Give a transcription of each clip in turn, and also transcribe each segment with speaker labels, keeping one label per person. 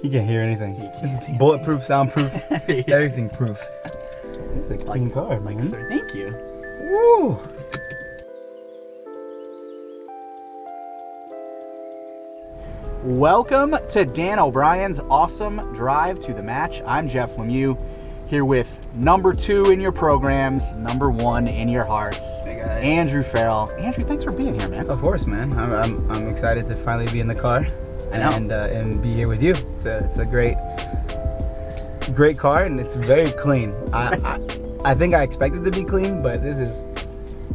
Speaker 1: He can't hear anything. It's bulletproof, soundproof, everything proof. It's a clean car, man.
Speaker 2: Thank you.
Speaker 1: Woo!
Speaker 2: Welcome to Dan O'Brien's Awesome Drive to the Match. I'm Jeff Lemieux, here with number 2 in your programs, number 1 in your hearts.
Speaker 1: Hey guys.
Speaker 2: Andrew Farrell. Andrew, thanks for being here, man.
Speaker 1: Of course, man. I'm excited to finally be in the car.
Speaker 2: I know.
Speaker 1: And be here with you. It's a great car, and it's very clean. I think I expected to be clean, but this is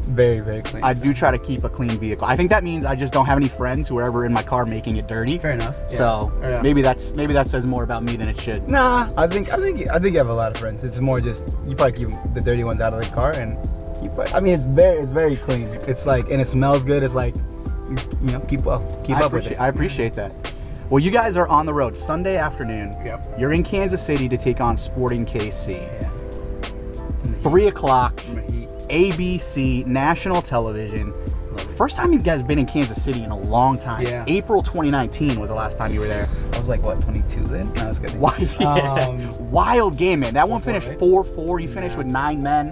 Speaker 1: very, very clean.
Speaker 2: I do try to keep a clean vehicle. I think that means I just don't have any friends who are ever in my car making it dirty.
Speaker 1: Fair enough. Yeah.
Speaker 2: So
Speaker 1: Yeah.
Speaker 2: maybe that says more about me than it should.
Speaker 1: Nah, I think you have a lot of friends. It's more just you probably keep the dirty ones out of the car, and it's very clean. It's like, and it smells good. It's like, keep up with it.
Speaker 2: I appreciate that. Well, you guys are on the road Sunday afternoon.
Speaker 1: Yep.
Speaker 2: You're in Kansas City to take on Sporting KC.
Speaker 1: Yeah.
Speaker 2: 3 o'clock,
Speaker 1: In the heat.
Speaker 2: ABC, national television. First time you guys have been in Kansas City in a long time.
Speaker 1: Yeah.
Speaker 2: April 2019 was the last time you were there.
Speaker 1: I was like, what, 22 then? No, I was kidding.
Speaker 2: Wild game, man. That one
Speaker 1: 4-4,
Speaker 2: finished
Speaker 1: right?
Speaker 2: 4-4. You finished with 9 men.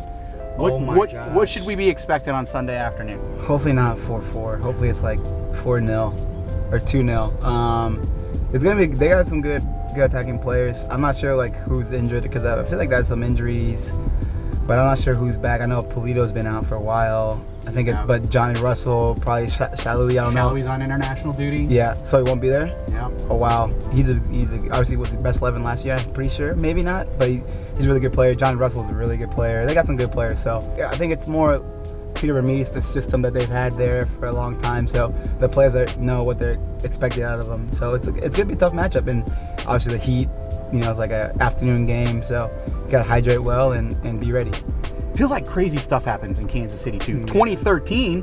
Speaker 2: What
Speaker 1: gosh.
Speaker 2: should we be expecting on Sunday afternoon?
Speaker 1: Hopefully not 4-4. Hopefully it's like 4-0 or 2-0. It's gonna be. They got some good attacking players. I'm not sure like who's injured because I feel like they had some injuries, but I'm not sure who's back. I know Polito's been out for a while. I think but Johnny Russell, probably Shalui, I don't know.
Speaker 2: Shalui's on international duty.
Speaker 1: Yeah, so he won't be there.
Speaker 2: Yeah.
Speaker 1: Oh wow, he's obviously was the best 11 last year. I'm pretty sure, maybe not, but he's a really good player. Johnny Russell's a really good player. They got some good players, so yeah, I think it's more Peter Vermees, the system that they've had there for a long time. So the players know what they're expected out of them. So it's gonna be a tough matchup, and obviously the heat. It's like an afternoon game, so you gotta hydrate well and be ready.
Speaker 2: Feels like crazy stuff happens in Kansas City too. 2013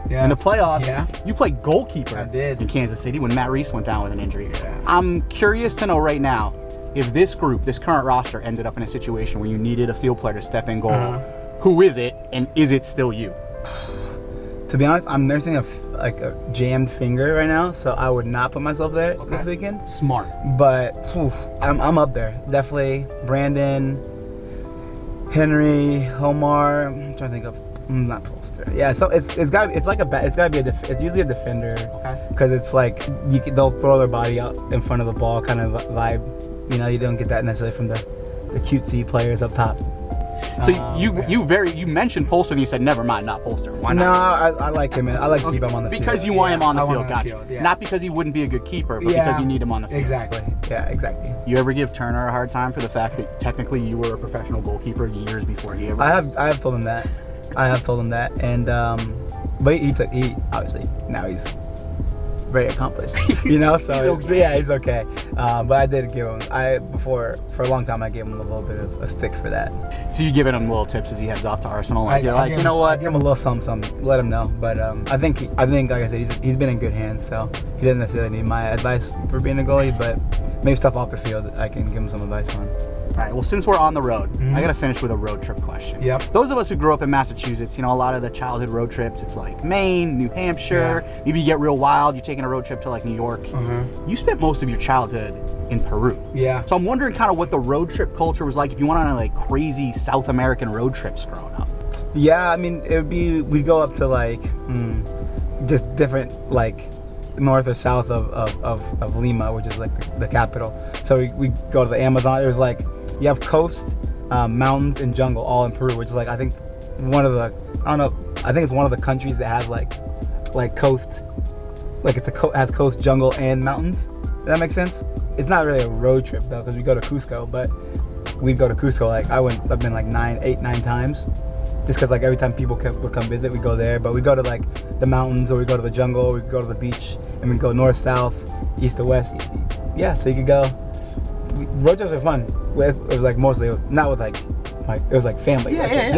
Speaker 1: Yeah.
Speaker 2: in the playoffs,
Speaker 1: Yeah.
Speaker 2: you played goalkeeper
Speaker 1: I did.
Speaker 2: in Kansas City when Matt Reese went down with an injury.
Speaker 1: Yeah.
Speaker 2: I'm curious to know right now if this group, this current roster, ended up in a situation where you needed a field player to step in goal. Who is it, and is it still you?
Speaker 1: To be honest, I'm nursing a jammed finger right now, so I would not put myself there this weekend.
Speaker 2: Smart.
Speaker 1: But I'm up there. Definitely Brandon, Henry, Omar. I'm trying to think of not Polster. Yeah, so it's gotta be it's usually a defender.
Speaker 2: Okay.
Speaker 1: Because it's like they'll throw their body out in front of the ball kind of vibe. You don't get that necessarily from the cutesy players up top.
Speaker 2: So you mentioned Polster and you said never mind, not Polster. Why
Speaker 1: No,
Speaker 2: not?
Speaker 1: I like him. I like to keep him on the field.
Speaker 2: Because you want him on the
Speaker 1: I want
Speaker 2: field,
Speaker 1: him on the
Speaker 2: gotcha.
Speaker 1: field, yeah.
Speaker 2: Not because he wouldn't be a good keeper, but because you need him on the field.
Speaker 1: Exactly. Yeah, exactly.
Speaker 2: You ever give Turner a hard time for the fact that technically you were a professional goalkeeper years before he ever?
Speaker 1: I have told him that. And but he obviously now he's very accomplished. So
Speaker 2: He's okay.
Speaker 1: yeah, he's okay. But I did give him for a long time I gave him a little bit of a stick for that.
Speaker 2: So you giving him little tips as he heads off to Arsenal?
Speaker 1: I
Speaker 2: You're like,
Speaker 1: give
Speaker 2: you know what?
Speaker 1: I give him a little something, let him know. But I think like I said, he's been in good hands, so he doesn't necessarily need my advice for being a goalie, but maybe stuff off the field I can give him some advice on.
Speaker 2: All right, well, since we're on the road, I got to finish with a road trip question.
Speaker 1: Yep.
Speaker 2: Those of us who grew up in Massachusetts, a lot of the childhood road trips, it's like Maine, New Hampshire.
Speaker 1: Yeah.
Speaker 2: Maybe you get real wild, you're taking a road trip to like New York. You spent most of your childhood in Peru.
Speaker 1: Yeah.
Speaker 2: So I'm wondering kind of what the road trip culture was like if you went on like crazy South American road trips growing up.
Speaker 1: Yeah, I mean, we'd go up to like just different like north or south of Lima, which is like the capital. So we go to the Amazon. It was like you have coast, mountains, and jungle all in Peru, which is like I think it's one of the countries that has like coast, like has coast, jungle, and mountains. Does that make sense? It's not really a road trip though, because we go to Cusco, but we'd go to Cusco like I've been like 8, 9 times. Just because like every time people would come visit, we go there. But we go to like the mountains, or we go to the jungle, or we go to the beach, and we go north, south, east to west. Yeah, so you could go. Road trips are fun. It was like mostly not with like it was like family. Okay.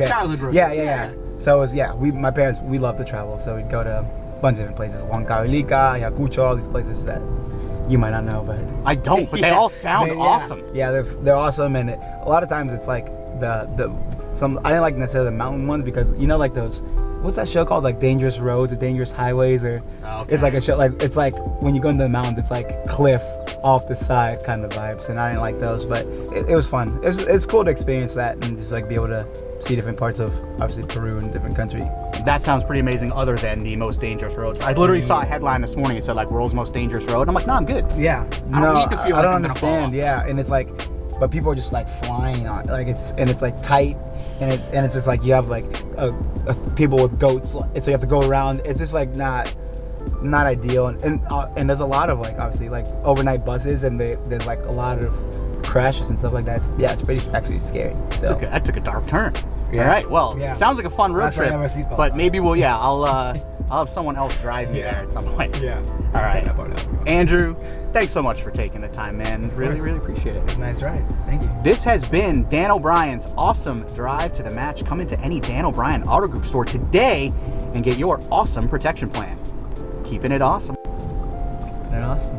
Speaker 2: Childhood road
Speaker 1: Yeah.
Speaker 2: trips.
Speaker 1: So it was my parents, we love to travel, so we'd go to a bunch of different places, Huancavelica, Ayacucho, all these places that you might not know, but
Speaker 2: I don't, but they all sound awesome.
Speaker 1: Yeah, they're awesome, and a lot of times it's like I didn't like necessarily the mountain ones because like those. What's that show called? Like Dangerous Roads or Dangerous Highways, or it's like a show like it's like when you go into the mountains, it's like cliff, off the side kind of vibes, and I didn't like those. But it was fun. It's cool to experience that and just like be able to see different parts of obviously Peru and different country.
Speaker 2: That sounds pretty amazing. Other than the most dangerous roads, I literally saw a headline this morning. It said like world's most dangerous road. I'm like, no, I'm good.
Speaker 1: Yeah,
Speaker 2: I don't need to feel.
Speaker 1: I
Speaker 2: like
Speaker 1: don't
Speaker 2: I'm gonna fall
Speaker 1: understand.
Speaker 2: off.
Speaker 1: Yeah, and it's like, but people are just like flying on, like it's like tight, and it's just like you have like people with goats, so you have to go around. It's just like not ideal, and there's a lot of like obviously like overnight buses, and there's like a lot of crashes and stuff like that. It's pretty actually scary. So
Speaker 2: That took a dark turn.
Speaker 1: Yeah.
Speaker 2: All right. Well,
Speaker 1: Yeah.
Speaker 2: sounds like a fun road
Speaker 1: That's why I
Speaker 2: trip.
Speaker 1: never seatbelt
Speaker 2: But
Speaker 1: on.
Speaker 2: maybe I'll have someone else drive me there at some point.
Speaker 1: yeah.
Speaker 2: All right.
Speaker 1: That part out.
Speaker 2: Andrew, thanks so much for taking the time, man. Really, really appreciate it.
Speaker 1: Nice ride. Thank you.
Speaker 2: This has been Dan O'Brien's awesome drive to the match. Come into any Dan O'Brien Auto Group store today and get your awesome protection plan. Keeping it awesome.
Speaker 1: Awesome.